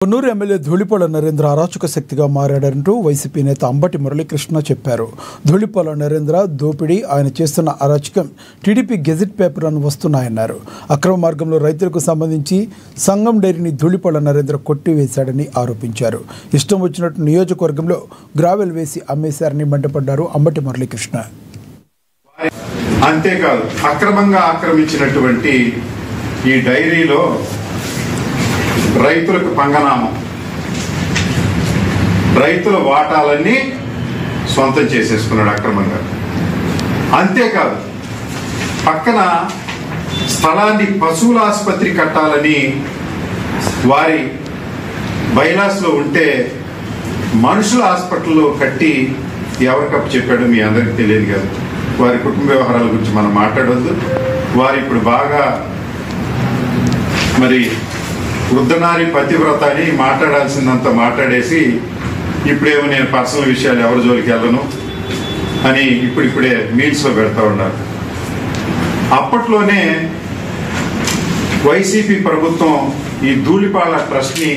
Konnur MLA Dhulipala Narendra అరాచక శక్తిగా మారాడంటూ YCP నేత అంబటి మురళీకృష్ణ చెప్పారు. ధూళిపాల నరేంద్ర దోపిడీ, ఆయన చేస్తున్న అరాచకం టీడీపీ గెజిట్ పేపర్లను వస్తున్నాయన్నారు. అక్రమ మార్గంలో రైతులకు సంబంధించి సంగం డైరీని ధూళిపాల నరేంద్ర కొట్టివేశాడని ఆరోపించారు. ఇష్టం వచ్చినట్టు నియోజకవర్గంలో గ్రావెల్ వేసి అమ్మేశారని మండిపడ్డారు అంబటి మురళీకృష్ణ. అంతేకాదు, అక్రమంగా ఆక్రమించినటువంటి ఈ డైరీలో రైతులకు పంగనామం, రైతుల వాటాలన్నీ సొంతం చేసేసుకున్నాడు అక్రమంగా. అంతేకాదు, పక్కన స్థలాన్ని పశువుల ఆసుపత్రి కట్టాలని వారి బైలాస్లో ఉంటే మనుషుల హాస్పిటల్లో కట్టి ఎవరికప్పు చెప్పాడు మీ అందరికీ తెలియదు కదా. వారి కుటుంబ వ్యవహారాల గురించి మనం మాట్లాడొద్దు. వారు ఇప్పుడు బాగా మరి వృద్ధనారి పతివ్రత అని మాట్లాడాల్సిందంత మాట్లాడేసి ఇప్పుడేమో నేను పర్సనల్ విషయాలు ఎవరి జోలికి వెళ్ళను అని ఇప్పుడిప్పుడే మీల్స్లో పెడతా ఉన్నారు. అప్పట్లోనే వైసీపీ ప్రభుత్వం ఈ ధూళిపాల ట్రస్ట్ని